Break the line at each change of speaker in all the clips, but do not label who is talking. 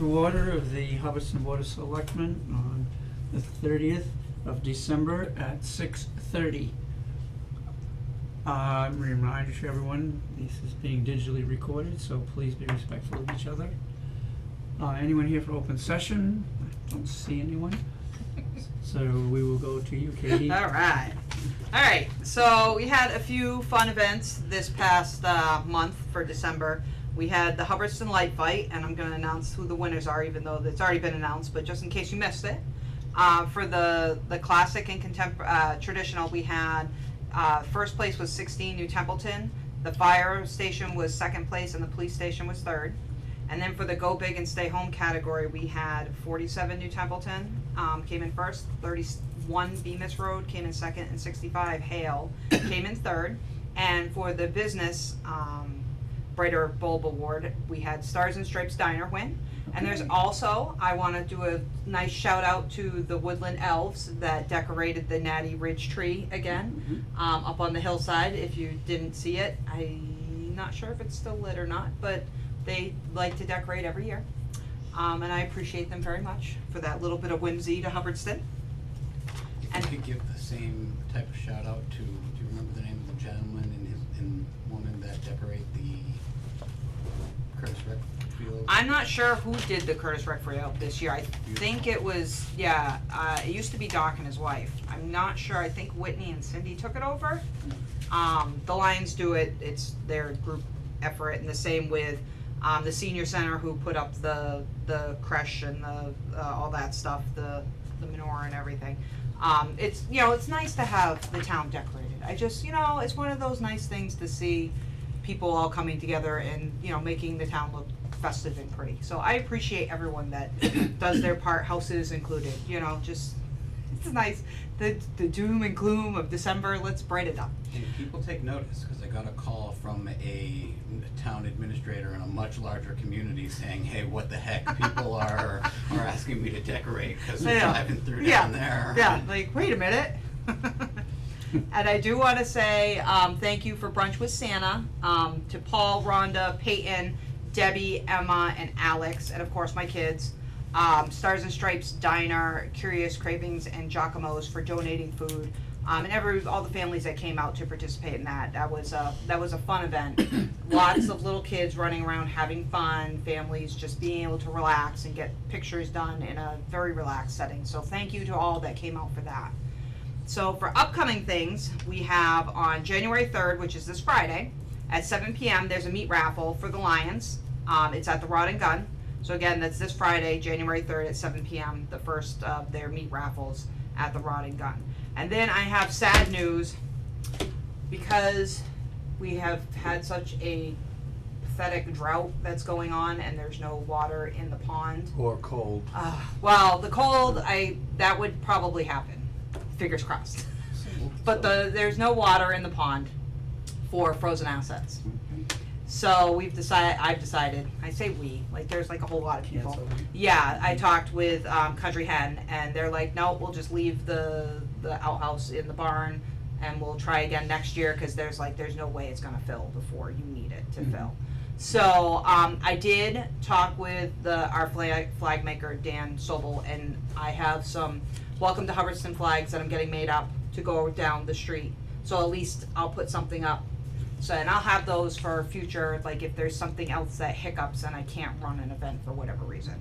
to order of the Hubbardston Board of Selectmen on the 30th of December at 6:30. Reminder to everyone, this is being digitally recorded, so please be respectful of each other. Anyone here for open session? I don't see anyone. So we will go to you, Katie.
Alright, so we had a few fun events this past month for December. We had the Hubbardston Light Fight, and I'm going to announce who the winners are, even though it's already been announced, but just in case you missed it. For the classic and traditional, we had first place was 16 New Templeton, the fire station was second place, and the police station was third. And then for the Go Big and Stay Home category, we had 47 New Templeton came in first, 31 Bemis Road came in second, and 65 Hale came in third. And for the business Brighter Bulb Award, we had Stars and Stripes Diner win. And there's also, I want to do a nice shout out to the Woodland Elves that decorated the Natty Ridge tree again, up on the hillside. If you didn't see it, I'm not sure if it's still lit or not, but they like to decorate every year. And I appreciate them very much for that little bit of whimsy to Hubbardston.
If you could give the same type of shout out to, do you remember the name of the gentleman and woman that decorate the Curtis Rec Field?
I'm not sure who did the Curtis Rec Field this year. I think it was, it used to be Doc and his wife. I'm not sure. I think Whitney and Cindy took it over. The Lions do it. It's their group effort, and the same with the senior center who put up the creche and the all that stuff, the menorah and everything. It's it's nice to have the town decorated. I just it's one of those nice things to see people all coming together and making the town look festive and pretty. So I appreciate everyone that does their part, houses included. Just it's nice. The doom and gloom of December, let's brighten it up.
And people take notice, because I got a call from a town administrator in a much larger community saying, hey, what the heck, people are asking me to decorate because they're driving through down there.
Yeah, like, wait a minute. And I do want to say thank you for Brunch with Santa to Paul, Rhonda, Peyton, Debbie, Emma, and Alex, and of course my kids. Stars and Stripes Diner, Curious Cravings, and Giacomo's for donating food, and all the families that came out to participate in that. That was a fun event. Lots of little kids running around having fun, families just being able to relax and get pictures done in a very relaxed setting. So thank you to all that came out for that. So for upcoming things, we have on January 3rd, which is this Friday, at 7 p.m. there's a meat raffle for the Lions. It's at the Rod and Gun. So again, that's this Friday, January 3rd at 7 p.m., the first of their meat raffles at the Rod and Gun. And then I have sad news, because we have had such a pathetic drought that's going on and there's no water in the pond.
Or cold.
Well, the cold, that would probably happen, fingers crossed. But there's no water in the pond for frozen assets. So I've decided, I say we, like there's like a whole lot of people. Yeah, I talked with Country Hen, and they're like, no, we'll just leave the outhouse in the barn, and we'll try again next year, because there's no way it's gonna fill before you need it to fill. So I did talk with our flag maker, Dan Sobel, and I have some Welcome to Hubbardston flags that I'm getting made up to go down the street. So at least I'll put something up. So, and I'll have those for future, like if there's something else that hiccups and I can't run an event for whatever reason.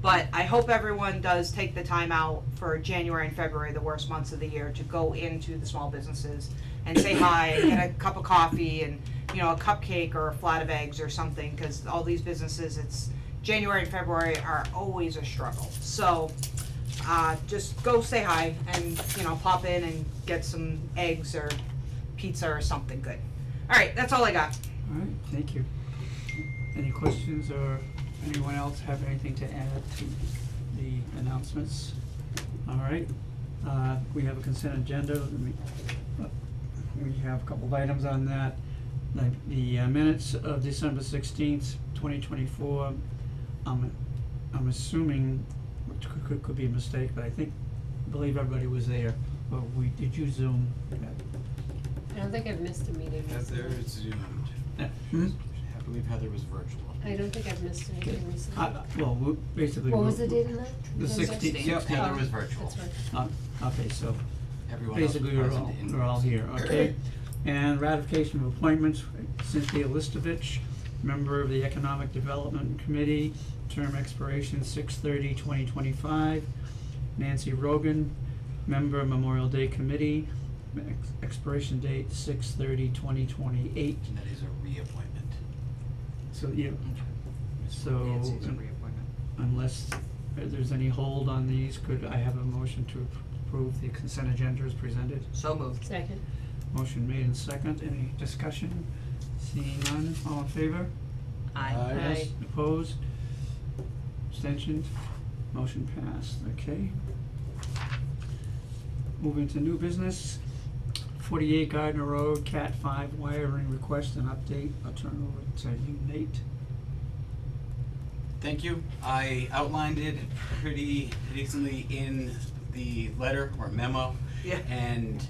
But I hope everyone does take the time out for January and February, the worst months of the year, to go into the small businesses and say hi and get a cup of coffee and a cupcake or a flat of eggs or something, because all these businesses, it's January and February are always a struggle. So just go say hi and pop in and get some eggs or pizza or something good. All right, that's all I got.
All right, thank you. Any questions, or anyone else have anything to add to the announcements? All right, we have a consent agenda. We have a couple of items on that. The minutes of December 16th, 2024. I'm assuming, which could be a mistake, but I believe everybody was there. But did you Zoom?
I don't think I've missed a meeting.
Heather zoomed.
Yeah.
I believe Heather was virtual.
I don't think I've missed anything recently.
Well, basically.
What was the date on that?
The
November
16th.
Yep,
Yeah.
Heather was virtual.
That's right.
Okay, so
Everyone else was
basically
present in
we're all
person.
here, okay? And ratification of appointments, Cynthia Listovich, member of the Economic Development Committee, term expiration 6/30/2025. Nancy Rogan, member Memorial Day Committee, expiration date 6/30/2028.
And that is a reappointment.
So, yeah, so
Nancy's a reappointment.
unless there's any hold on these, could I have a motion to approve the consent agenda as presented?
So moved.
Second.
Motion made and second, any discussion? Seeing none, all in favor?
Aye.
Yes, opposed? Abstentions? Motion passed, okay. Moving to new business, 48 Gardner Road, Cat 5 wiring request and update. I'll turn over to you, Nate.
Thank you. I outlined it pretty decently in the letter or memo.
Yeah.
And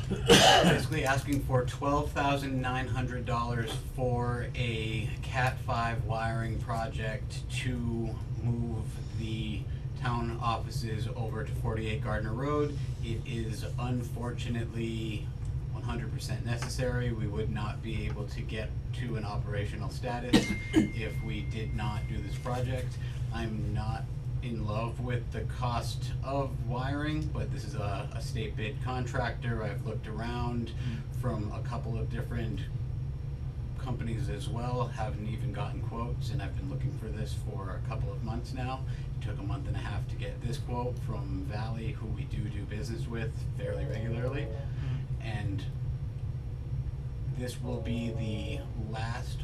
basically asking for $12,900 for a Cat 5 wiring project to move the town offices over to 48 Gardner Road. It is unfortunately 100% necessary. We would not be able to get to an operational status if we did not do this project. I'm not in love with the cost of wiring, but this is a state bid contractor. I've looked around from a couple of different companies as well, haven't even gotten quotes, and I've been looking for this for a couple of months now. It took a month and a half to get this quote from Valley, who we do business with fairly regularly. And this will be the last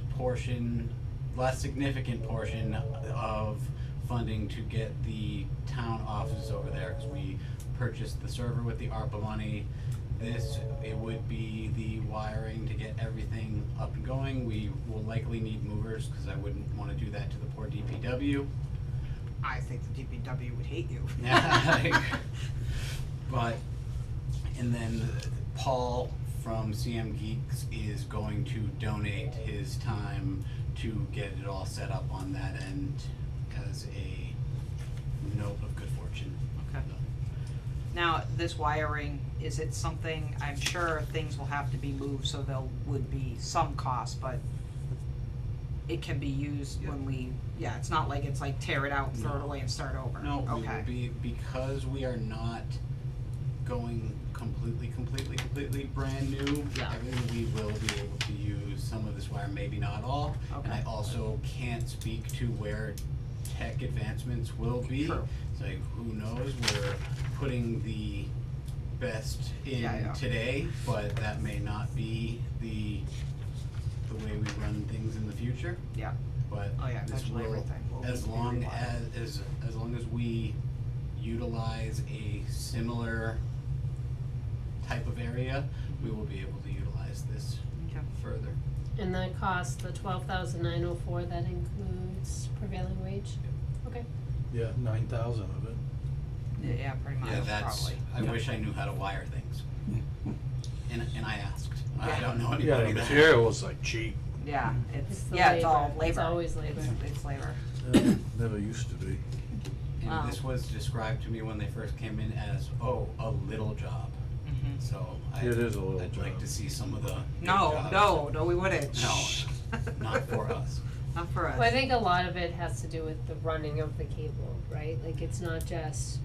significant portion of funding to get the town offices over there, because we purchased the server with the ARPA money. It would be the wiring to get everything up and going. We will likely need movers, because I wouldn't want to do that to the poor DPW.
I think the DPW would hate you.
But, and then Paul from CM Geeks is going to donate his time to get it all set up on that end as a note of good fortune.
Okay. Now, this wiring, is it something, I'm sure things will have to be moved, so there would be some cost, but it can be used when we, it's not like it's like tear it out, throw it
No.
away and start over.
No, we
Okay.
will be, because we are not going completely brand new.
Yeah.
Everything we will be able to use some of this wire, maybe not all. And I
Okay.
also can't speak to where tech advancements will be.
True.
So who knows, we're putting the best in
Yeah.
today, but that may not be the way we run things in the future.
Yeah.
But
Oh, yeah,
this
eventually
will,
everything will
as
need to be
long
rewired.
as long as we utilize a similar type of area, we will be able to utilize this
Okay.
further.
And the cost, the 12,904, that includes prevailing wage? Okay.
Yeah, 9,000 of it.
Yeah, pretty much,
Yeah, that's,
probably.
I wish I knew how to wire things. And I asked. I
Yeah.
don't know
Yeah,
anybody
the
that.
material was like cheap.
Yeah,
It's the
it's all
labor.
labor.
It's always labor.
It's labor.
Never used to be.
Wow.
And this was described to me when they first came in as, oh, a little job.
Mhm.
So
It is a little
I'd like
job.
to see some of the good
No,
jobs.
no, we wouldn't.
No, not for us.
Not for us.
Well, I think a lot of it has to do with the running of the cable, right? Like, it's not just,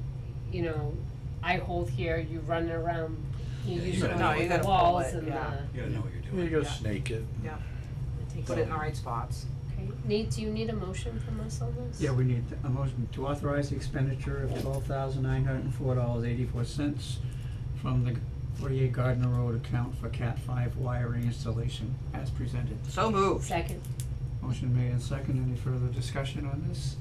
I hold here, you run it around, you
Yeah, you
usually
gotta
go
know,
with
you
the
gotta pull
walls
it,
and
yeah.
You gotta know what you're
You
doing.
gotta
Yeah.
snake it.
Yeah,
it takes
put it in
time.
the right spots.
Okay, Nate, do you need a motion from us on this?
Yeah, we need a motion to authorize the expenditure of $12,904.84 from the 48 Gardner Road account for Cat 5 wiring installation as presented.
So moved.
Second.
Motion made and second. Any further discussion on this?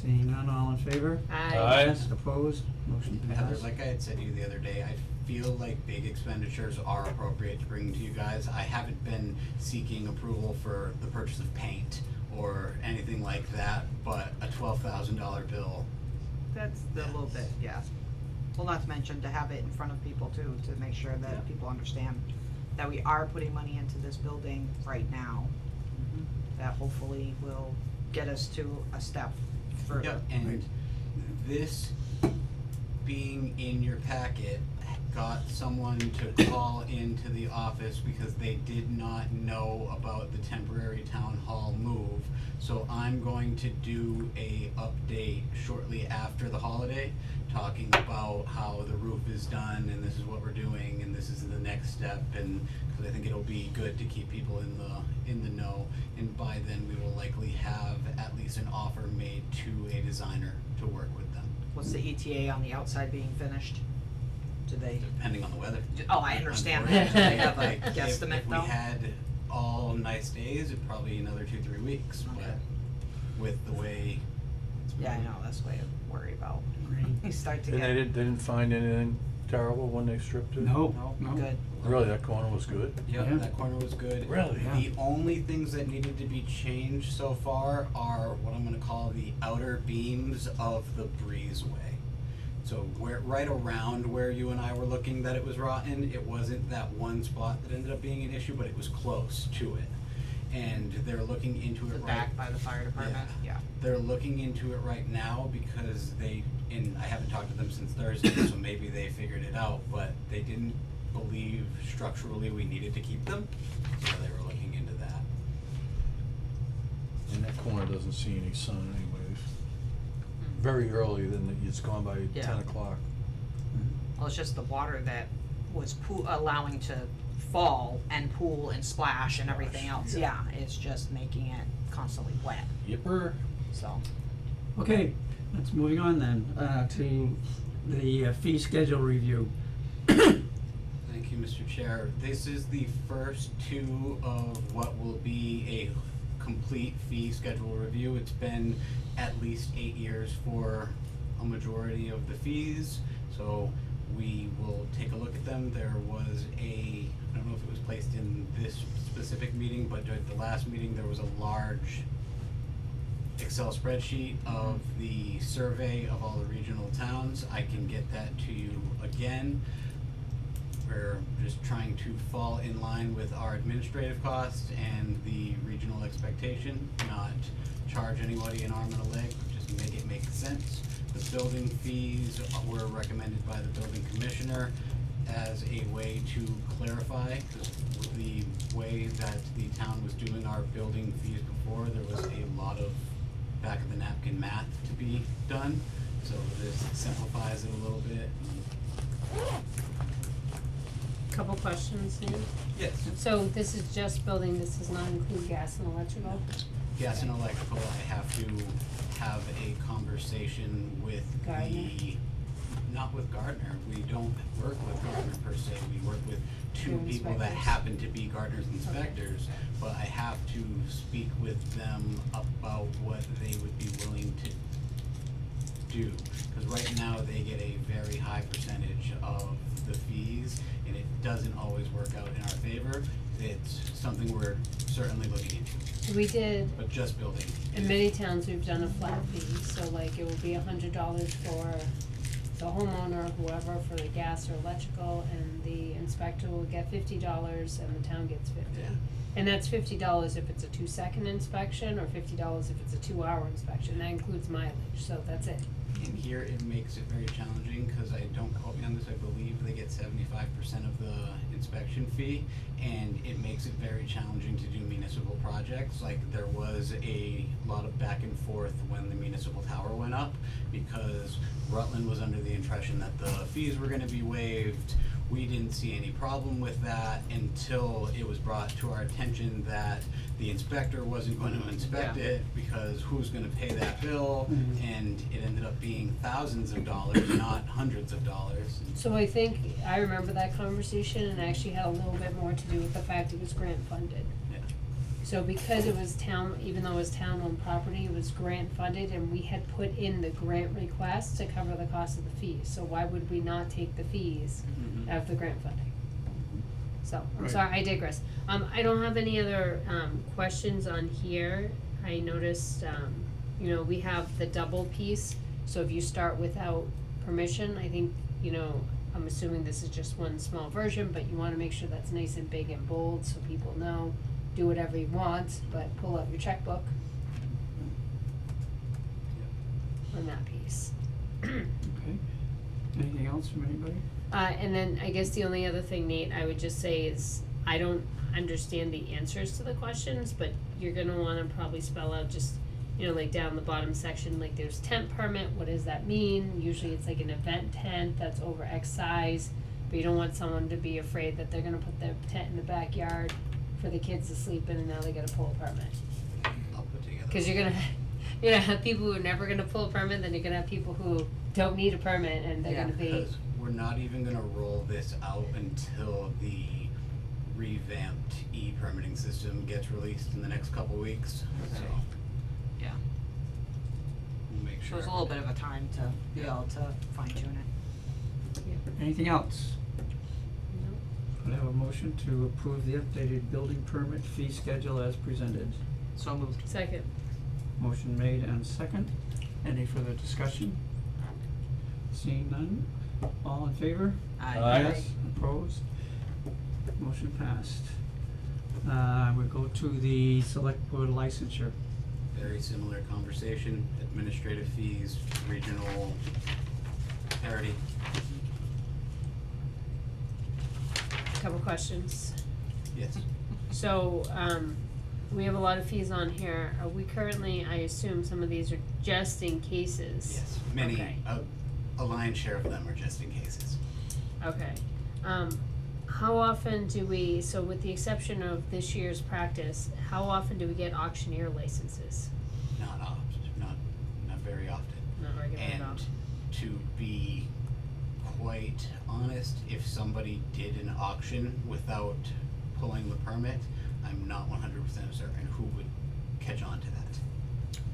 Seeing none, all in favor?
Aye.
Yes, opposed? Motion
Heather,
passed.
like I had said to you the other day, I feel like big expenditures are appropriate to bring to you guys. I haven't been seeking approval for the purchase of paint or anything like that, but a $12,000 bill.
That's a little bit, yeah. Well, not to mention to have it in front of people too, to make sure
Yeah.
that people understand that we are putting money into this building right now. That hopefully will get us to a step further.
Yep, and this being in your packet got someone to call into the office because they did not know about the temporary town hall move. So I'm going to do a update shortly after the holiday, talking about how the roof is done and this is what we're doing and this is the next step, and cause I think it'll be good to keep people in the know. And by then we will likely have at least an offer made to a designer to work with them,
What's the ETA on the outside being finished? Do they,
depending on the weather.
oh, I understand that, do they have a
Like,
guesstimate
if
though?
we had all nice days, it'd probably another 2-3 weeks,
Okay.
but with the way it's
Yeah, I
moving.
know, that's what I worry about.
Rain.
You start to
And
get.
they didn't find anything terrible when they stripped it?
No,
No,
no.
good.
Really, that corner was good?
Yep,
Yeah.
that corner was good.
Really?
Yeah.
The only things that needed to be changed so far are what I'm gonna call the outer beams of the breezeway. So where, right around where you and I were looking that it was rotten, it wasn't that one spot that ended up being an issue, but it was close to it. And they're looking into
The
it right.
back by the fire department, yeah.
They're looking into it right now because and I haven't talked to them since Thursday, so maybe they figured it out, but they didn't believe structurally we needed to keep them, so they were looking into that.
And that corner doesn't see any sun anyways. Very early, then it's gone by
Yeah.
10 o'clock.
Well, it's just the water that was allowing to fall and pool and splash and everything else, yeah, it's just making it constantly wet,
Yipper.
so.
Okay, let's moving on then, to the fee schedule review.
Thank you, Mr. Chair. This is the first two of what will be a complete fee schedule review. It's been at least 8 years for a majority of the fees, so we will take a look at them. There was I don't know if it was placed in this specific meeting, but at the last meeting, there was a large Excel spreadsheet of the survey of all the regional towns. I can get that to you again. We're just trying to fall in line with our administrative costs and the regional expectation, not charge anybody an arm and a leg, just make it make sense. The building fees were recommended by the building commissioner as a way to clarify, because the way that the town was doing our building fees before, there was a lot of back of the napkin math to be done, so this simplifies it a little bit.
Couple questions, Ian.
Yes.
So this is just building, this does not include gas and electrical?
Gas and electrical, I have to have a conversation with
Gardner?
not with Gardner, we don't work with Gardner per se, we work with two
Your
people that
inspectors.
happen to be Gardner's inspectors, but I have to speak with them about what they would be willing to do. Cause right now, they get a very high percentage of the fees, and it doesn't always work out in our favor. It's something we're certainly looking into,
We did,
but just building.
in many towns, we've done a flat fee, so like it would be $100 for the homeowner, whoever, for the gas or electrical, and the inspector will get $50 and the town gets 50.
Yeah.
And that's $50 if it's a 2-second inspection, or $50 if it's a 2-hour inspection, that includes mileage, so that's it.
In here, it makes it very challenging, cause I don't quote me on this, I believe they get 75% of the inspection fee, and it makes it very challenging to do municipal projects. Like, there was a lot of back and forth when the municipal tower went up, because Rutland was under the impression that the fees were gonna be waived. We didn't see any problem with that until it was brought to our attention that the inspector wasn't going to inspect
Yeah.
it, because who's gonna pay that bill?
Mhm.
And it ended up being thousands of dollars, not hundreds of dollars.
So I think, I remember that conversation, and actually had a little bit more to do with the fact it was grant funded.
Yeah.
So because it was town, even though it was town-owned property, it was grant funded, and we had put in the grant request to cover the cost of the fees, so why would we not take the fees of the grant funding? So, I'm
Right.
sorry, I digress. I don't have any other, questions on here. I noticed, we have the double piece, so if you start without permission, I think, I'm assuming this is just one small version, but you wanna make sure that's nice and big and bold, so people know, do whatever you want, but pull out your checkbook. that piece.
Okay. Anything else from anybody?
And then I guess the only other thing, Nate, I would just say is, I don't understand the answers to the questions, but you're gonna wanna probably spell out just, you know, like down the bottom section, like there's tent permit, what does that mean? Usually it's like an event tent that's over X size, but you don't want someone to be afraid that they're gonna put their tent in the backyard for the kids to sleep in and now they gotta pull a permit.
I'll put together.
Cause you're gonna have people who are never gonna pull a permit, then you're gonna have people who don't need a permit and they're
Yeah.
gonna be,
Because we're not even gonna roll this out until the revamped e-permitting system gets released in the next couple weeks, so.
Yeah.
We'll make
So
sure.
there's a little bit of a time to be able to fine tune it.
Anything else?
no,
Could I have a motion to approve the updated building permit fee schedule as presented?
So moved.
second,
Motion made and second. Any further discussion? Seeing none, all in favor?
Aye.
Yes, opposed? Motion passed. We go to the select board licensure.
Very similar conversation, administrative fees, regional parity.
couple questions.
Yes.
So, we have a lot of fees on here. Are we currently, I assume some of these are just in cases?
Yes, many,
Okay.
a lion's share of them are just in cases.
Okay. How often do we, so with the exception of this year's practice, how often do we get auctioneer licenses?
Not very often.
Not regularly at all.
And to be quite honest, if somebody did an auction without pulling the permit, I'm not 100% certain who would catch on to that.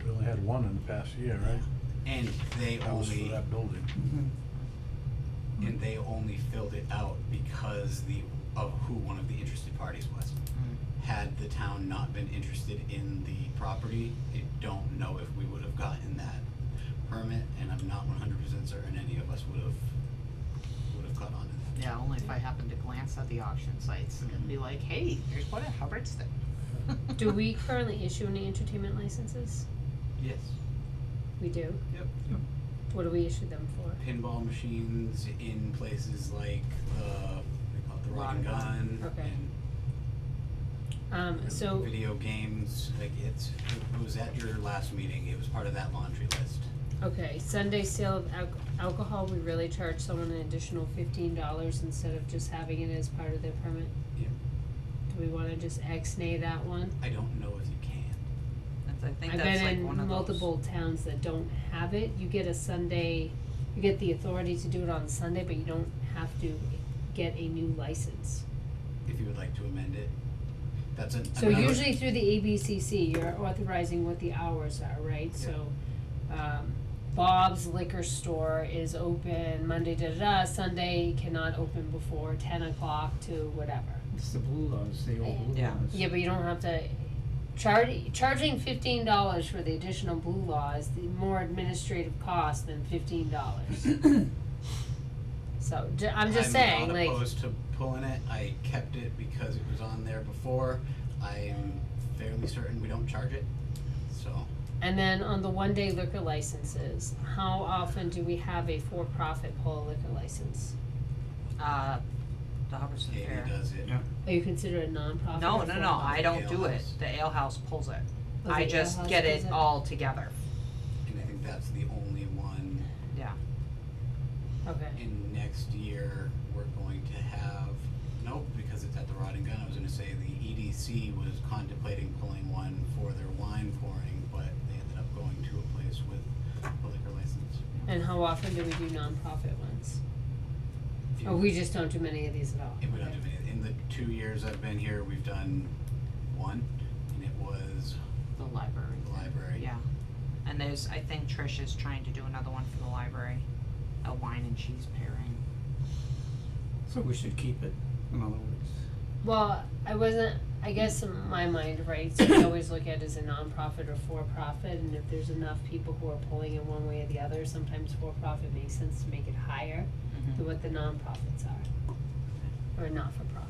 We only had one in the past year, right?
And they
That was for
only,
that building.
and they only filled it out because of who one of the interested parties was. Had the town not been interested in the property, I don't know if we would have gotten that permit, and I'm not 100% certain any of us would have caught on to that.
Yeah, only if I happen to glance at the auction sites and be like, hey, here's what a Hubbard's thing.
Do we currently issue any entertainment licenses?
Yes.
We do?
Yep.
What do we issue them for?
Pinball machines in places like they call it the Rod and Gun.
Okay.
And
So,
video games, like it was at your last meeting, it was part of that laundry list.
okay, Sunday sale of alcohol, we really charge someone an additional $15 instead of just having it as part of their permit?
Yep.
Do we wanna just ex-nay that one?
I don't know if you can.
I think
I've
that's
been
like one
in
of those.
multiple towns that don't have it. You get a Sunday, you get the authority to do it on Sunday, but you don't have to get a new license.
If you would like to amend it, that's an.
So
another-
usually through the ABCC, you're authorizing what the hours are, right?
Yeah.
So, Bob's Liquor Store is open Monday, Sunday cannot open before 10 o'clock to whatever.
It's the blue laws, the old blue
Yeah.
laws.
Yeah, but you don't have to, charging $15 for the additional blue law is the more administrative cost than $15. So, I'm just saying, like.
I'm not opposed to pulling it, I kept it because it was on there before, I'm fairly certain we don't charge it, so.
And then on the one-day liquor licenses, how often do we have a for-profit pull a liquor license?
The Hubbardston
Amy
Fair.
does it.
Yeah.
Are you considered a nonprofit?
No,
or
no, no, I
for-profit?
don't do it.
Alehouse.
The Ale House pulls it.
Oh,
I
the
just
Ale House
get
pulls
it
it?
all together.
And I think that's the only one.
Yeah.
Okay.
In next year, we're going to have, nope, because it's at the Rod and Gun, I was gonna say the EDC was contemplating pulling one for their wine pouring, but they ended up going to a place with a liquor license.
And how often do we do nonprofit ones? Or we just don't do many of these at all?
If we don't do any, in the 2 years I've been here, we've done one, and it was
The library.
the library.
Yeah. And there's, I think Trish is trying to do another one for the library, a wine and cheese pairing.
So we should keep it, in other words.
Well, I guess in my mind, right, so we always look at it as a nonprofit or for-profit, and if there's enough people who are pulling in one way or the other, sometimes for-profit makes sense to make it higher than what the nonprofits are, or not-for-profit.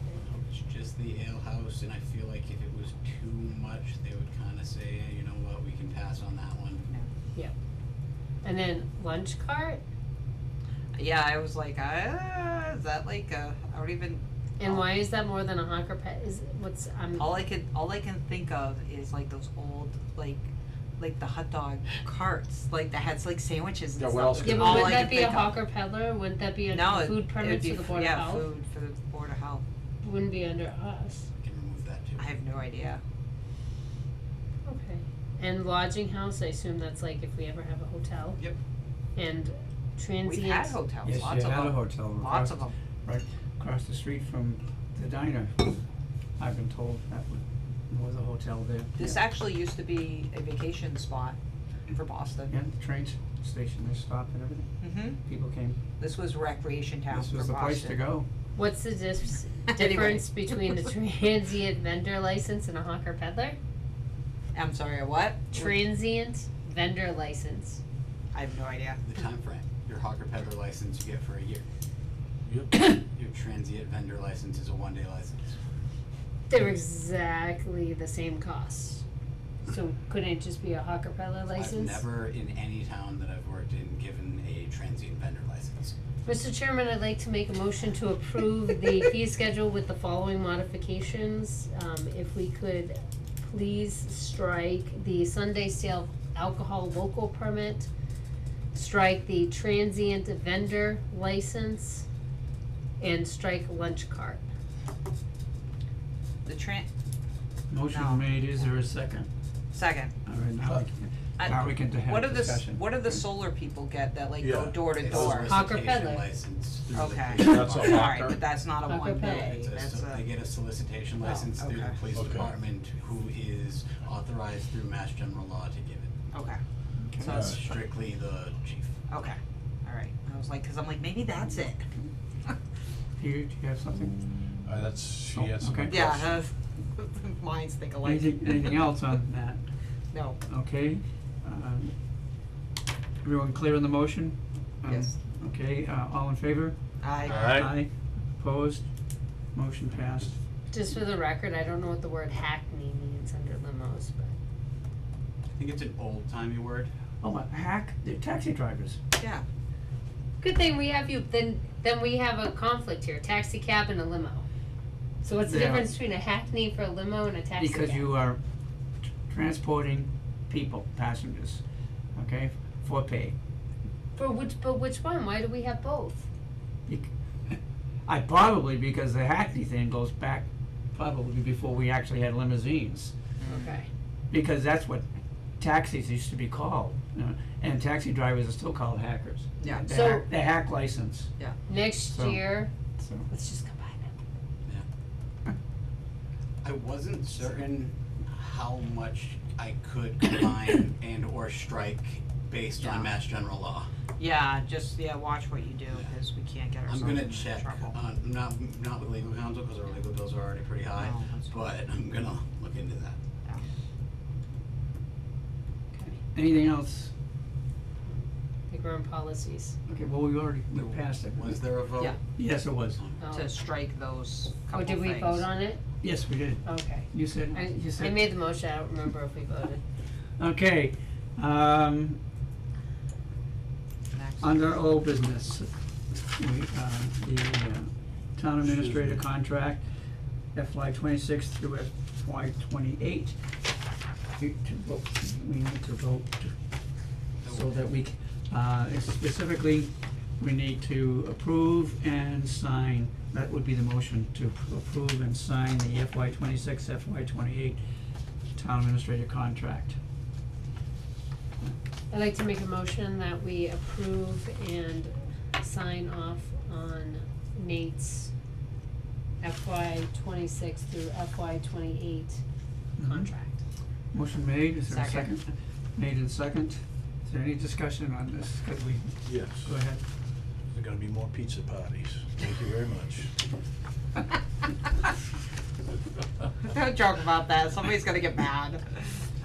It's just the ale house, and I feel like if it was too much, they would kinda say, hey, you know what, we can pass on that one.
And then lunch cart,
Yeah, I was like, is that like I don't even,
and
Oh.
why is that more than a hawker pet, is, what's,
all I can think of is like those old, like the hot dog carts, like that had like sandwiches and
Yeah,
stuff.
what else
That's
yeah,
could
but
all
wouldn't
I
that
could
be a
think of.
hawker peddler, wouldn't that be
No,
under
it
food
would
permits
be
for the Board of Health?
Yeah, food for the Board of Health.
Wouldn't be under us,
We can remove that too.
I have no idea.
okay. And lodging house, I assume that's like if we ever have a hotel?
Yep.
And transient?
We've had hotels,
Yes,
lots
you
of
had a
them,
hotel
lots
across-
of them.
right across the street from the diner. I've been told that was a hotel there.
This
Yeah.
actually used to be a vacation spot for Boston.
Yeah, the train station, they stopped and everything.
Mm-hmm.
People came.
This was recreation town
This
for
was the
Boston.
place to go.
What's the
Anyway.
difference between a transient vendor license and a hawker peddler?
I'm sorry, a what?
Transient vendor license.
I have no idea.
The time frame. Your hawker peddler license you get for a year.
Yep.
Your transient vendor license is a 1-day license.
They're exactly the same cost. So couldn't it just be a hawker peddler license?
I've never in any town that I've worked in given a transient vendor license.
Mr. Chairman, I'd like to make a motion to approve the fee schedule with the following modifications. If we could please strike the Sunday sale alcohol local permit, strike the transient vendor license, and strike lunch cart.
The
Motion
No.
made, is there a second?
second.
All right,
I-
now we can have
What do
discussion.
what do the solar people get that like go
Yeah.
door to
It's a
door?
Hawker
solicitation
peddler.
license through the
Okay.
police
That's a
department.
Alright,
hawker.
but that's not a
Hawker
1
peddler.
day, that's
They get a solicitation
Oh,
license through the
okay.
police
Okay.
department who is authorized through Mass General Law to give it.
okay,
Okay.
so
It's
it's,
strictly the chief.
okay, alright. I was like, cause I'm like, maybe that's it.
Peter, do you have something?
That's, she
Oh,
answered my
okay.
Yeah,
question.
minds think alike.
Anything else on that?
No,
Okay, everyone clear on the motion?
Yes.
Okay, all in favor?
I,
Aye.
Opposed? Motion passed.
Just for the record, I don't know what the word hackney means under limos, but.
I think it's an old-timey word.
Oh, what, hack, they're taxi drivers.
yeah,
Good thing we have you, then we have a conflict here, taxi cab and a limo. So what's the
Yeah.
difference between a hackney for a limo and a taxi cab?
Because you are transporting people, passengers, okay, for pay.
But which one? Why do we have both?
Because the Hackney thing goes back probably before we actually had limousines.
Okay.
Because that's what taxis used to be called, you know, and taxi drivers are still called hackers.
Yeah.
The
So-
hack, the hack license,
Next
So-
year,
so.
let's just combine them.
I wasn't certain how much I could combine and or strike based
Yeah.
on Mass General Law.
yeah, just, watch what you do, cause we can't get
I'm
ourselves
gonna
into
check,
trouble.
not with legal counsel, cause our legal bills are already pretty high,
Oh, that's fine.
but I'm gonna look into that.
Okay.
Anything else?
I think we're in policies.
Okay, well, we passed it.
Was there a vote?
Yeah.
Yes, it was.
Oh.
To strike those
Oh,
couple
did we
things.
vote on it?
Yes, we did.
Okay.
You said,
I
you said.
made the motion, I don't remember if we voted.
Okay,
Next.
under old business, we, the town administrator contract, FY 26 through FY 28. We need to vote so that we, specifically, we need to approve and sign, that would be the motion, to approve and sign the FY 26, FY 28 town administrator contract.
I'd like to make a motion that we approve and sign off on Nate's FY 26 through FY 28 contract.
Motion made, is there a
Second.
second? Made and second. Is there any discussion on this? Could we,
Yes.
go ahead.
There are gonna be more pizza parties. Thank you very much.
Don't joke about that, somebody's gonna get mad.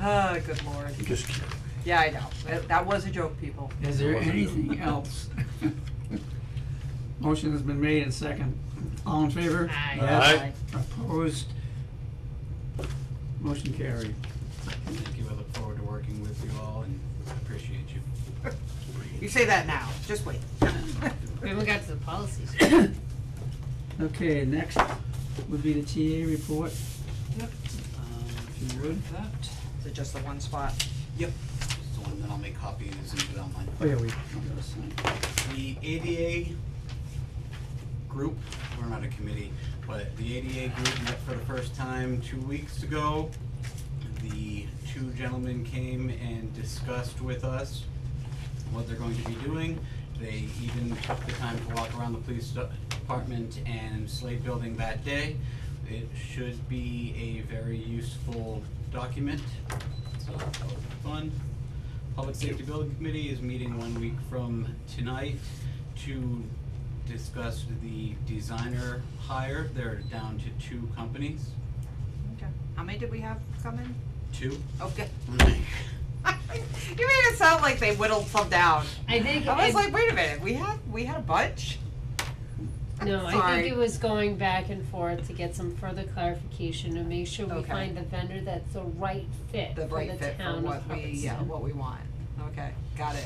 Oh, good lord.
Just kidding.
Yeah, I know, that was a joke, people.
Is there
Wasn't
anything else? Motion has been made and second. All in favor?
Aye.
Yes. Opposed? Motion carried.
Thank you, I look forward to working with you all and appreciate you.
You say that now, just wait.
We haven't got to the policies.
Okay, next would be the TA report,
Yep.
if you would.
That.
Is it just the one spot?
Yep. It's the one that I'll make copies and put online.
Oh, yeah, we gotta sign.
The ADA group, we're not a committee, but the ADA group met for the first time 2 weeks ago. The two gentlemen came and discussed with us what they're going to be doing. They even took the time to walk around the police department and Slade Building that day. It should be a very useful document, so that'll be fun. Public Safety Building Committee is meeting 1 week from tonight to discuss the designer hire. They're down to 2 companies.
Okay. How many did we have come in?
2.
Okay. You made it sound like they whittled some down.
I think.
I was like, wait a minute, we had a bunch?
No, I
Sorry.
think it was going back and forth to get some further clarification and make sure we
Okay.
find the vendor that's the right fit
The
for
right
the
fit for
town of
what
Hubbardston.
what we want. Okay, got it.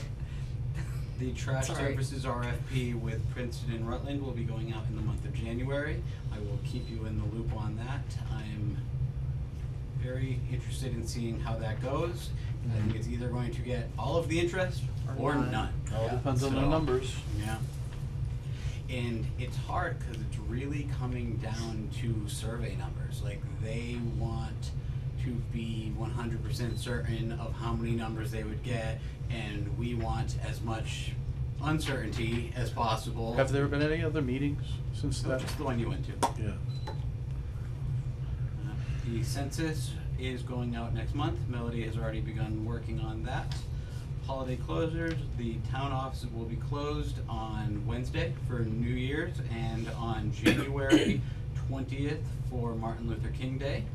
The trash
Sorry.
services RFP with Princeton and Rutland will be going out in the month of January. I will keep you in the loop on that. I'm very interested in seeing how that goes. I think it's either going to get all of the interest
Or
or
none.
none.
All depends on the
So,
numbers.
Yeah. And it's hard because it's really coming down to survey numbers. Like, they want to be 100% certain of how many numbers they would get, and we want as much uncertainty as possible.
Have there been any other meetings since
So
that?
just the one you went to.
Yeah.
The census is going out next month. Melody has already begun working on that. Holiday closures, the town office will be closed on Wednesday for New Year's and on January 20th for Martin Luther King Day.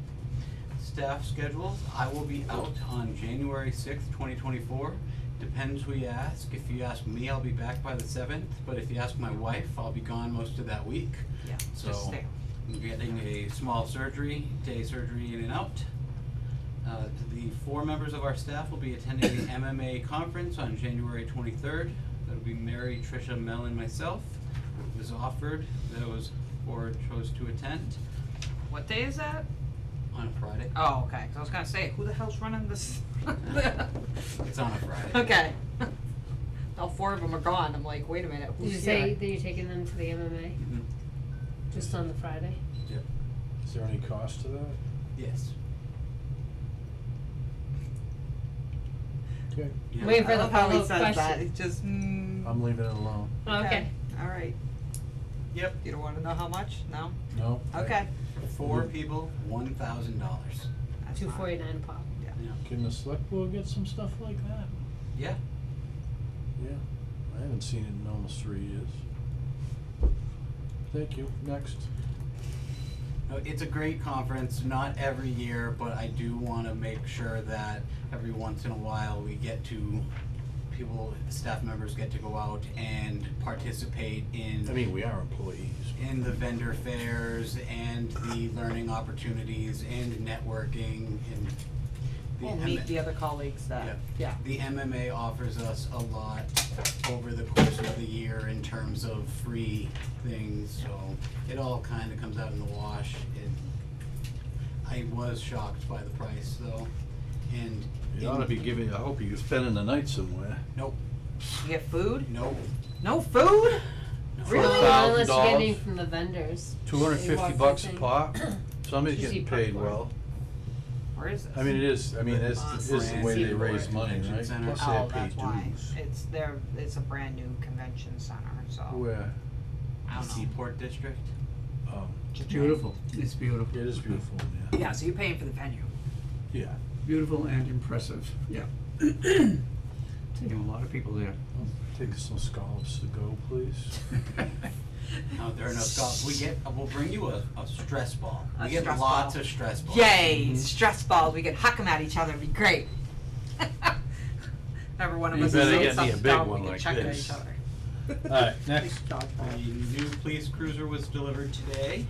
Staff schedules, I will be out on January 6th, 2024. Depends who you ask. If you ask me, I'll be back by the 7th, but if you ask my wife, I'll be gone most of that week.
Yeah,
So,
just stay.
I'm getting a small surgery, day surgery in and out. The 4 members of our staff will be attending the MMA conference on January 23rd. That'll be Mary, Tricia, Mel, and myself. It was offered, those 4 chose to attend
What day is that?
on a Friday.
Oh, okay, 'cause I was gonna say, who the hell's running this?
It's on a Friday.
Okay. All 4 of them are gone, I'm like, wait a minute,
Did you
who's
say
here?
that you're taking them to the MMA
Mhm.
just on the Friday?
Yep.
Is there any cost to that?
Yes.
Okay.
Yeah.
Wait for
I
the
love how he
follow-up
says that,
question.
it's just,
I'm leaving it alone.
Oh, okay.
Alright,
Yep.
you don't wanna know how much? No?
No?
Okay.
4 people, $1,000.
That's fine.
$249 a pop.
Yeah.
Can the select board get some stuff like that?
Yeah.
Yeah. I haven't seen it in almost 3 years. Thank you. Next.
No, it's a great conference, not every year, but I do wanna make sure that every once in a while we get to, staff members get to go out and participate in.
I mean, we are employees.
In the vendor fairs and the learning opportunities and networking and the
We'll meet the other colleagues that, yeah.
The MMA offers us a lot over the course of the year in terms of free things, so it all kinda comes out in the wash. I was shocked by the price though, and.
You ought to be giving, I hope you're spending the night somewhere.
Nope,
You get food?
nope.
No food? Really?
Well, unless you're
$1,000.
getting from the vendors.
$250 a
thing.
pop. Somebody's
Usually
getting paid
popcorn.
well.
Where is this?
I mean, it is, I mean, it's the way they
Seaport
raise money,
Convention
right?
Center.
Plus
Oh,
they pay
that's why.
dues.
It's a brand new convention center, so.
Where?
I don't know.
Seaport District.
Oh,
It's beautiful, it's beautiful.
it is beautiful, yeah.
Yeah, so you're paying for the venue.
Yeah.
Beautiful and impressive, yeah. Taking a lot of people there.
Take some scallops to go, please.
No, there are no scallops. We'll bring you a stress ball.
A
We get
stress
lots
ball.
of stress balls.
Yay,
Mhm.
stress balls, we could huck them at each other, it'd be great. Remember one of
You
us
better
is
get me a
something
big
dumb,
one
we could
like
chuck it at
this.
each other.
Alright, next.
The new police cruiser was delivered today.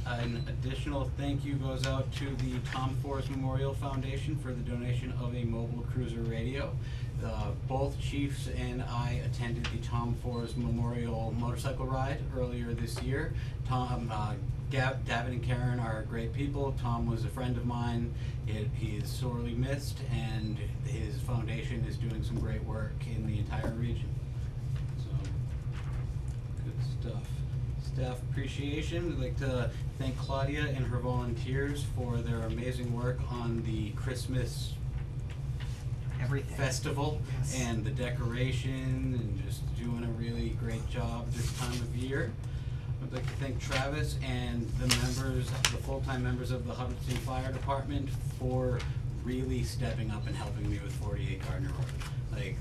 An additional thank you goes out to the Tom Forrest Memorial Foundation for the donation of a mobile cruiser radio. both chiefs and I attended the Tom Forrest Memorial Motorcycle Ride earlier this year. Davin and Karen are great people. Tom was a friend of mine. He is sorely missed, and his foundation is doing some great work in the entire region. So, good stuff. Staff appreciation. I'd like to thank Claudia and her volunteers for their amazing work on the Christmas
Everything.
festival
Yes.
and the decoration and just doing a really great job this time of year. I'd like to thank Travis and the members, the full-time members of the Hubbardston Fire Department for really stepping up and helping me with 48 Gardner Road. Like,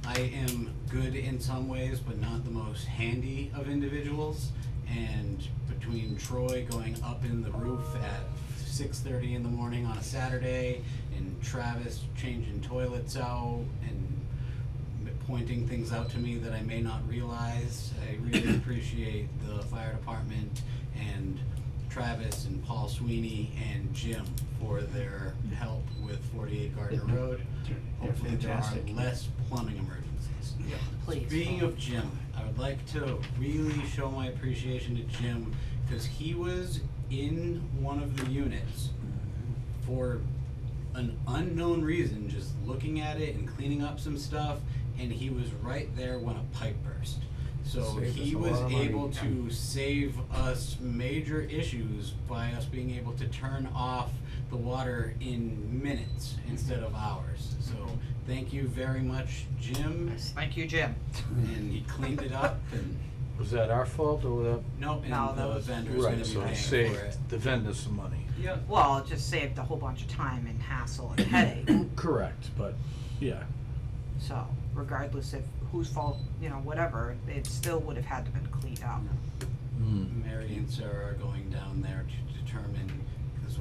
I am good in some ways, but not the most handy of individuals. And between Troy going up in the roof at 6:30 in the morning on a Saturday, and Travis changing toilets out and pointing things out to me that I may not realize, I really appreciate the fire department and Travis and Paul Sweeney and Jim for their help with 48 Gardner Road.
They're
Hopefully there are
fantastic.
less plumbing emergencies.
Yeah.
Please.
Speaking of Jim, I would like to really show my appreciation to Jim, because he was in one of the units for an unknown reason, just looking at it and cleaning up some stuff, and he was right there when a pipe burst. So
Saved
he
us a
was
lot of money,
able
yeah.
to save us major issues by us being able to turn off the water in minutes instead of hours. So thank you very much, Jim,
Thank you, Jim.
and he cleaned it up, and
Was that our fault or that?
no,
No,
and
that
the
was-
vendor's gonna
Right,
be
so
paying
it
for
saved
it.
the vendor some money.
Yeah.
Well, it just saved a whole bunch of time and hassle and headache.
Correct, but, yeah.
So, regardless of whose fault, whatever, it still would have had to been cleaned up.
Mm.
Mary and Sarah are going down there to determine, because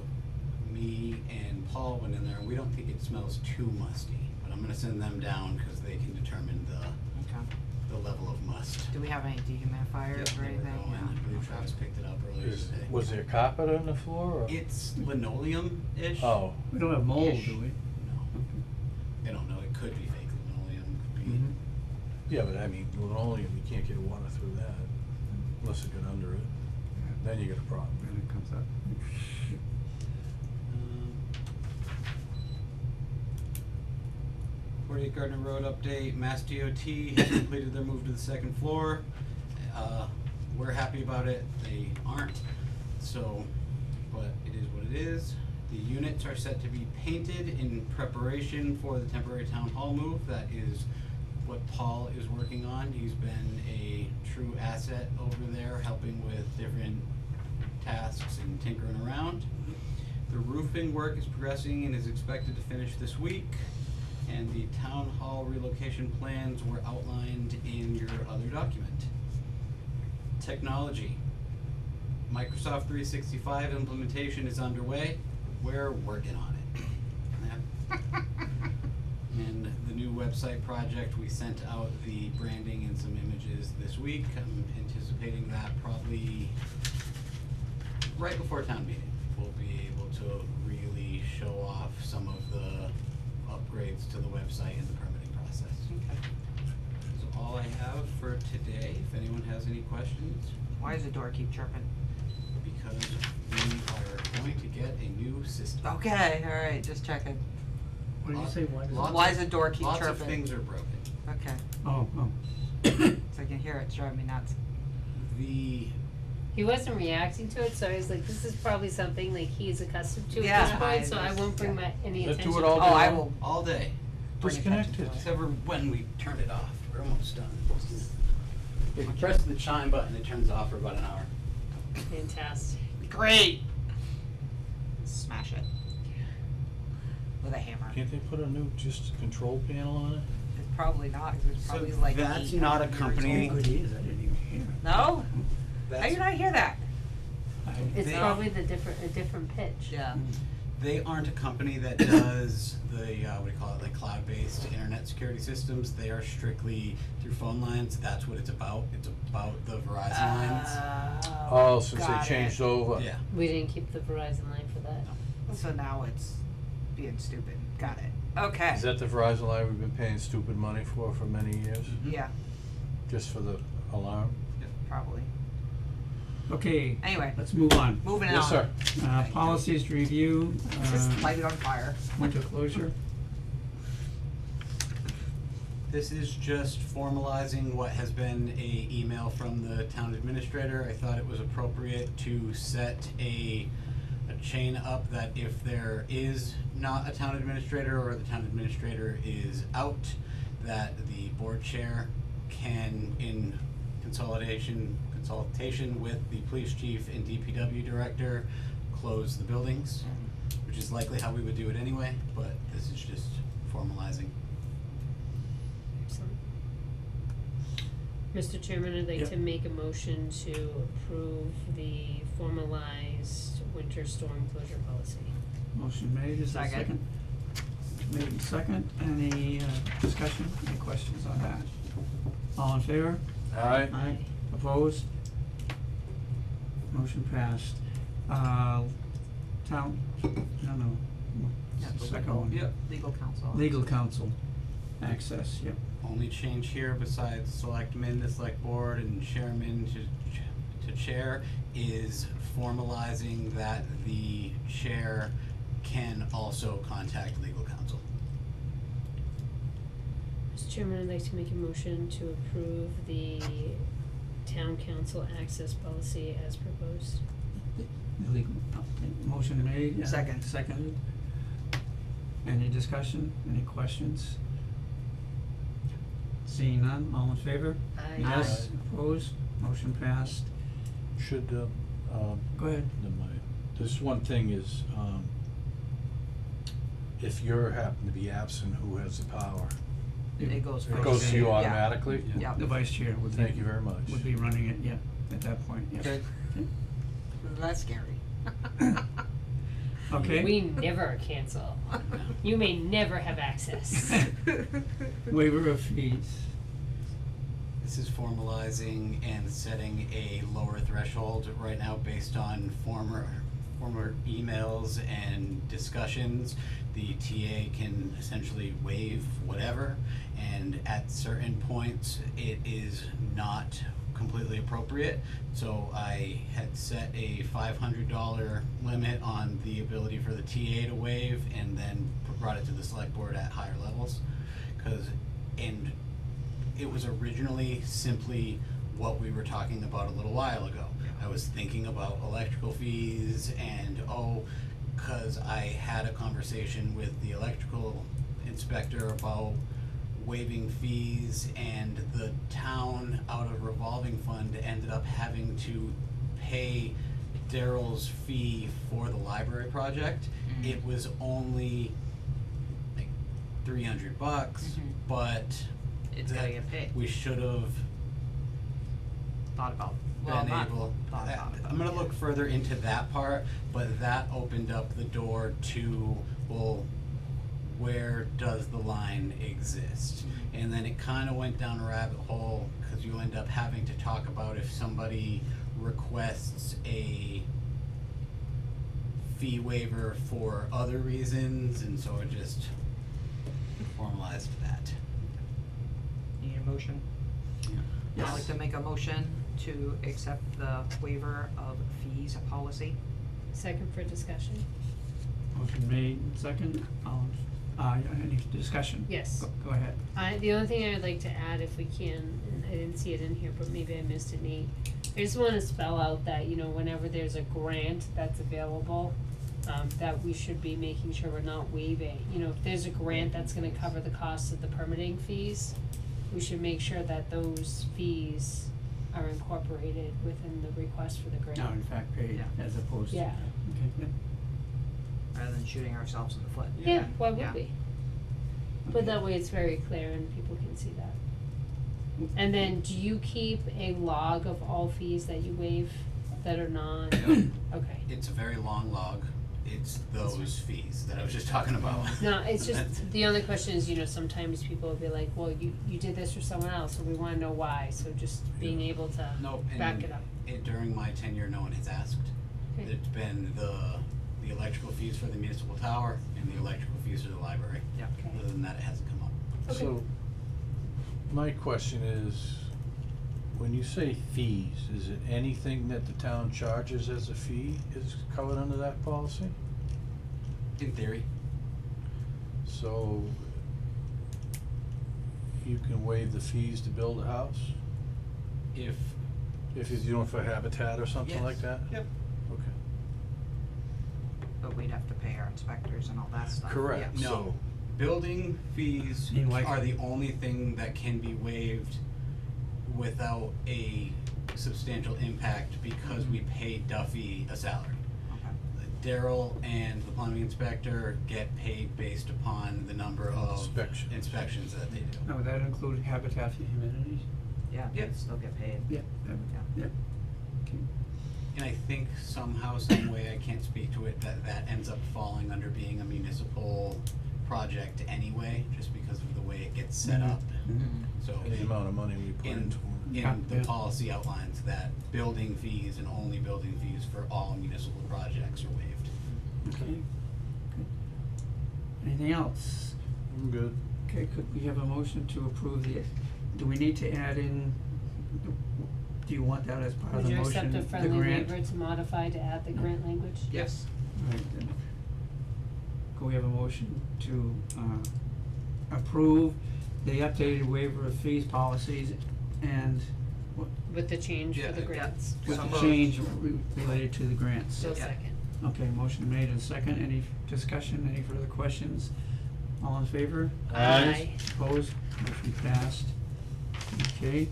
me and Paul went in there, and we don't think it smells too musty, but I'm gonna send them down because they can determine
Okay.
the level of must.
Do we have any dehumidifiers or
They were
anything?
going. I believe
Yeah.
Travis picked it up earlier today.
Was there carpet on the floor or?
It's linoleum-ish.
Oh,
We don't have mold,
Ish.
do we?
No, I don't know, it could be fake linoleum, could be.
Mhm.
yeah, but I mean, linoleum, you can't get water through that unless it got under it. Then you got a problem.
When it comes up.
48 Gardner Road update, Mass DOT has completed their move to the second floor. We're happy about it, they aren't, so, but it is what it is. The units are set to be painted in preparation for the temporary town hall move. That is what Paul is working on. He's been a true asset over there, helping with different tasks and tinkering around. The roofing work is progressing and is expected to finish this week. And the town hall relocation plans were outlined in your other document. Technology. Microsoft 365 implementation is underway. We're working on it. Yeah. And the new website project, we sent out the branding and some images this week. I'm anticipating that probably right before town meeting. We'll be able to really show off some of the upgrades to the website and the permitting process. That's all I have for today. If anyone has any questions,
Why does the door keep chirping?
because we are going to get a new system.
Okay, alright, just checking.
What did you say, why does it?
Lots
Why
of-
does the door keep
Lots of
chirping?
things are broken.
Okay,
Oh,
so I can hear it, it's driving me nuts.
The,
He wasn't reacting to it, so I was like, this is probably something like he's accustomed to
Yeah,
at this point, so I
just-
won't bring
yeah.
my, any
Let's
attention
do it
to
all
Oh,
day
I
long.
will
all day,
bring attention to
Disconnected.
it.
except for when we turn it off. We're almost done. If you press the chime button, it turns off for about an hour.
Fantastic.
Great! Smash it. With a hammer.
Can't they put a new just control panel on it?
It's probably not, 'cause it's
So
probably like
that's
800
not a
years
company-
old.
good is, I didn't even hear it.
No? How
That's-
you not hear that?
It's
They-
probably a different pitch.
Yeah.
They aren't a company that does the, what do you call it, like cloud-based internet security systems. They are strictly through phone lines. That's what it's about. It's about the Verizon lines.
Oh, since they
got
changed
it.
over.
Yeah.
We didn't keep the Verizon line for that.
So now it's being stupid. Got it. Okay.
Is that the Verizon line we've been paying stupid money for many years,
Yeah,
just for the alarm?
probably.
Okay,
Anyway,
let's move on.
moving on.
Yes, sir.
Policies to review,
Just light it on fire.
winter closure.
This is just formalizing what has been a email from the town administrator. I thought it was appropriate to set a chain up that if there is not a town administrator or the town administrator is out, that the board chair can, in consultation with the police chief and DPW director, close the buildings, which is likely how we would do it anyway, but this is just formalizing.
Excellent. Mr. Chairman, I'd like
Yep.
to make a motion to approve the formalized winter storm closure policy.
Motion made, is there a second?
Second.
Made and second, any discussion, any questions on that? All in favor?
Aye.
Aye. Opposed? Motion passed. Town, no,
Yeah, the
second
legal-
one.
Yep, legal counsel.
Legal counsel, access, yep.
Only change here besides selectmen, the select board, and chairman to chair is formalizing that the chair can also contact legal counsel.
Mr. Chairman, I'd like to make a motion to approve the town council access policy as proposed.
Legal, motion made.
Second.
Seconded. Any discussion, any questions? Seeing none, all in favor?
Aye.
Yes, opposed, motion passed.
Should,
Go ahead.
never mind. This one thing is, if you're happen to be absent, who has the power?
It goes
It
first.
goes to you
Yeah.
automatically?
Yeah.
The vice chair would be.
Thank you very much.
Would be running it, yeah, at that point, yes.
Okay.
That's scary.
Okay.
We never cancel. You may never have access.
Waiver of fees.
This is formalizing and setting a lower threshold right now based on former emails and discussions. The TA can essentially waive whatever, and at certain points, it is not completely appropriate. So I had set a $500 limit on the ability for the TA to waive, and then brought it to the select board at higher levels. And it was originally simply what we were talking about a little while ago. I was thinking about electrical fees and, cause I had a conversation with the electrical inspector about waiving fees, and the town out of revolving fund ended up having to pay Daryl's fee for the library project. It was only like $300, but
It's gotta get paid.
we should have
Thought about, well,
been
not
able.
thought about it.
I'm gonna look further into that part, but that opened up the door to, well, where does the line exist? And then it kinda went down a rabbit hole, cause you end up having to talk about if somebody requests a fee waiver for other reasons, and so it just formalized that.
Need a motion? I'd like to make a motion to accept the waiver of fees policy.
Second for discussion?
Motion made, and second, any discussion?
Yes.
Go ahead.
The only thing I would like to add, if we can, and I didn't see it in here, but maybe I missed it, Nate. I just wanna spell out that, whenever there's a grant that's available, that we should be making sure we're not waiving. If there's a grant that's gonna cover the cost of the permitting fees, we should make sure that those fees are incorporated within the request for the grant.
Now, in fact, paid
Yeah.
as opposed to.
Yeah.
Okay, yeah.
Rather than shooting ourselves in the foot.
Yeah, why
Yeah.
would we? But that way it's very clear and people can see that. And then, do you keep a log of all fees that you waive that are not, okay.
It's a very long log. It's those fees that I was just talking about.
No, it's just, the other question is, sometimes people will be like, well, you did this for someone else, so we wanna know why, so just being able to
Nope,
back
and
it up.
during my tenure, no one has asked.
Okay.
It's been the the electrical fees for the municipal tower and the electrical fees for the library.
Yeah.
Okay.
Other than that, it hasn't come up.
Okay.
So, my question is, when you say fees, is it anything that the town charges as a fee is covered under that policy?
In theory,
So, you can waive the fees to build a house?
if,
If you're doing for Habitat or something
Yes.
like that?
Yep.
Okay.
But we'd have to pay our inspectors and all that stuff.
Correct.
Yeah.
no, building fees
You like-
are the only thing that can be waived without a substantial impact because we pay Duffy a salary.
Okay.
Daryl and the plumbing inspector get paid based upon the number of
Inspections.
inspections that they do.
Now, would that include Habitat for Humanity?
Yeah,
Yeah.
they'd still get paid.
Yep, yep. Okay.
And I think somehow, some way, I can't speak to it, that ends up falling under being a municipal project anyway, just because of the way it gets set
Mhm.
up.
Mhm.
So
And the amount of money we put
in,
into them.
Yeah,
in the
yeah.
policy outlines that building fees and only building fees for all municipal projects are waived.
Okay, good. Anything else?
I'm good.
Okay, could we have a motion to approve the, do we need to add in, do you want that as part of
Would
the
you
motion,
accept a
the
friendly
grant?
waiver to modify to add the grant language?
Yes.
Right, then, could we have a motion to, approve the updated waiver of fees policies and what,
With the change
Yeah,
for the
yeah.
grants?
with
So
the
moved.
change related to the grants?
So
Yeah.
second.
Okay, motion made and second, any discussion, any further questions? All in favor?
Aye.
Opposed, motion passed. Okay,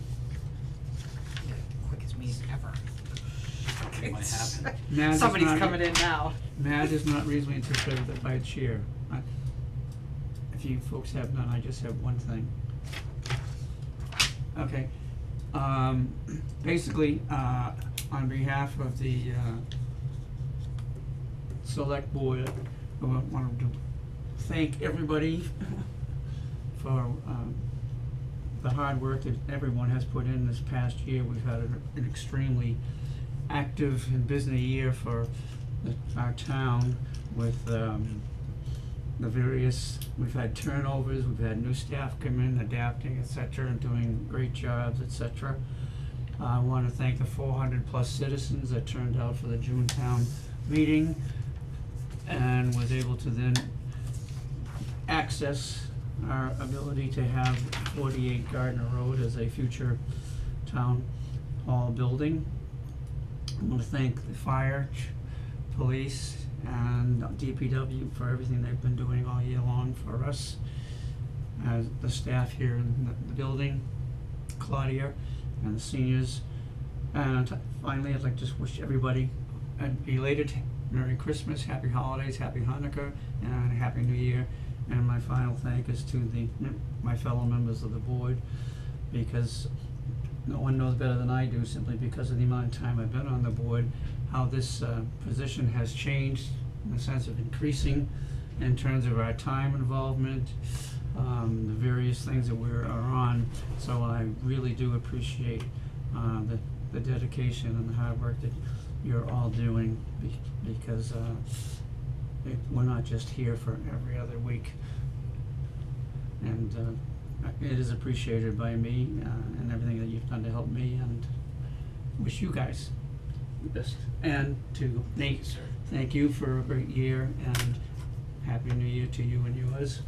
Quickest meeting ever.
It might happen.
Naz is
Somebody's
not-
coming in now.
Matt is not reasonably anticipated by chair. If you folks have none, I just have one thing. Okay, basically, on behalf of the, select board, I wanted to thank everybody for, the hard work that everyone has put in this past year. We've had an extremely active and busy year for our town with, the various, we've had turnovers, we've had new staff come in, adapting, et cetera, and doing great jobs, et cetera. I wanna thank the 400+ citizens that turned out for the June town meeting and was able to then access our ability to have 48 Gardner Road as a future town hall building. I wanna thank the fire, police, and DPW for everything they've been doing all year long for us. As the staff here in the building, Claudia, and the seniors. And finally, I'd like to just wish everybody a belated Merry Christmas, Happy Holidays, Happy Hanukkah, and a Happy New Year. And my final thank is to my fellow members of the board, because no one knows better than I do, simply because of the amount of time I've been on the board, how this position has changed in the sense of increasing in terms of our time involvement, the various things that we are on. So I really do appreciate the dedication and the hard work that you're all doing, because we're not just here for every other week. And it is appreciated by me and everything that you've done to help me, and wish you guys the best. And to Nate,
Sir.
thank you for a great year, and Happy New Year to you and yours.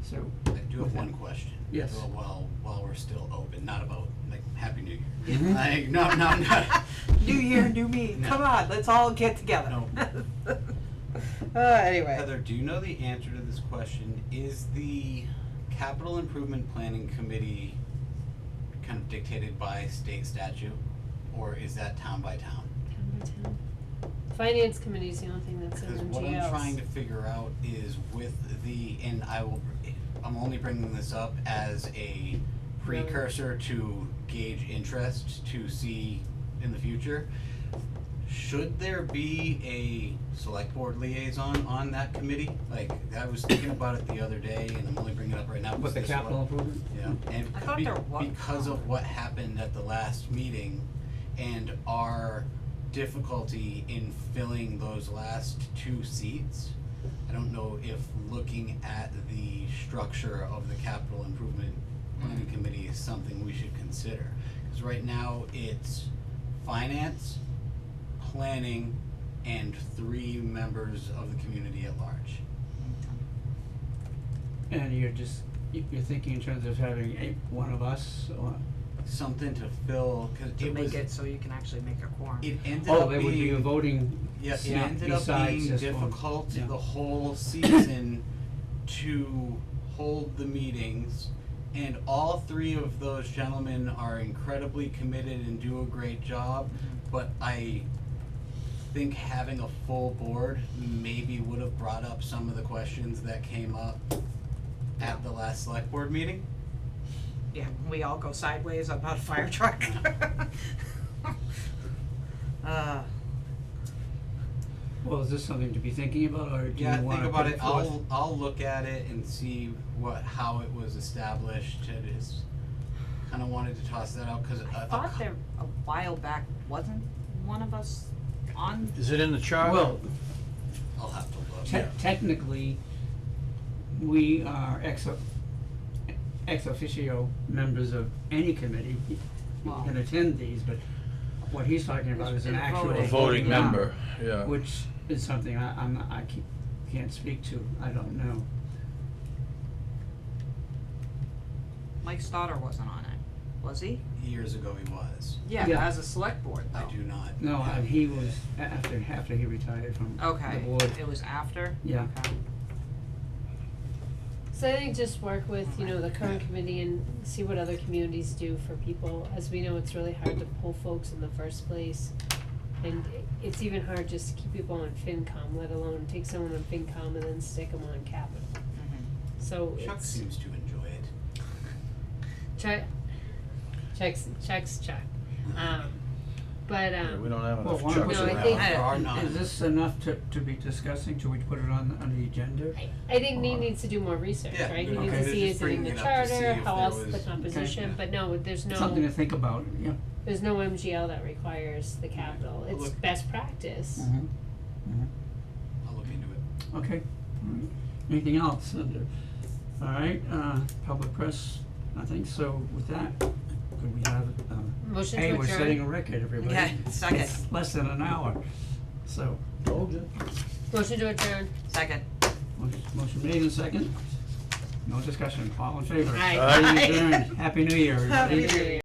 So,
I do have
with
one
that-
question.
Yes.
While we're still open, not about, like, Happy New Year.
Mhm.
Like, no, not.
New year, new me.
No.
Come on, let's all get together.
No.
Anyway.
Heather, do you know the answer to this question? Is the Capital Improvement Planning Committee kind of dictated by state statute, or is that town by town?
Town by town. Finance committee's the only thing that's in
Because
MGLs.
what I'm trying to figure out is with the, and I'm only bringing this up as a precursor to gauge interest to see in the future. Should there be a select board liaison on that committee? Like, I was thinking about it the other day, and I'm only bringing it up right now.
with the
because this
capital
one-
improvement?
Yeah, and
I thought there was.
because of what happened at the last meeting, and our difficulty in filling those last 2 seats. I don't know if looking at the structure of the capital improvement planning committee is something we should consider. Cause right now it's finance, planning, and 3 members of the community at large.
And you're thinking in terms of having one of us, or,
Something to fill, cause
To
it
make
was,
it so you can actually make a quorum.
it ended
oh,
up
there would be a
being,
voting
yeah, it
seat
ended up
besides
being
this one.
difficult
Yeah.
the whole season to hold the meetings. And all 3 of those gentlemen are incredibly committed and do a great job, but I think having a full board maybe would have brought up some of the questions that came up at the last select board meeting.
Yeah, we all go sideways about a fire truck.
Well, is this something to be thinking about, or do you
Yeah,
wanna
think about
put
it,
it forth?
I'll look at it and see how it was established, it is, kinda wanted to toss that out, cause
I thought there, a while back, wasn't one of us on?
Is it in the charter?
Well,
I'll have to look.
technically, we are ex officio members of any committee. You
Wow.
can attend these, but what he's talking about is an
And
actual
voting.
A voting
yeah,
member, yeah.
which is something I can't speak to, I don't know.
Mike Stoddard wasn't on it, was he?
Years ago he was,
Yeah,
Yeah.
as a select board though.
I do not.
No,
have-
and he was after he retired from the
Okay,
board,
it was after?
yeah.
Okay.
So I think just work with, you know, the current committee and see what other communities do for people. As we know, it's really hard to pull folks in the first place. And it's even hard just to keep people on FinCom, let alone take someone on FinCom and then stick them on Capital.
Mhm.
So
Chuck
it's,
seems to enjoy it.
checks check. But
Yeah, we don't have
Well,
enough
why don't
chucks
No, I
around.
think-
There are
Is
none.
this enough to be discussing, should we put it on the agenda?
I think Nate needs to do more research,
Yeah,
right? He
okay,
needs to
just
see is it in
bringing
the
it up to see
charter,
if
how
there
else the
was-
composition,
yeah.
but no, there's
Something to
no,
think about, yeah.
there's no MGL that requires the capital. It's
Look-
best practice.
I'll look into it.
Okay, alright. Anything else under, alright, public press, nothing, so with that, could we have,
Motion
hey,
to
we're setting a
adjourn.
record, everybody.
Yeah, second.
It's less than an hour, so,
Told you.
Motion to adjourn.
Second.
motion made and second, no discussion, all in favor?
Aye.
Aye.
Meeting adjourned. Happy New Year, everybody.
Happy New Year.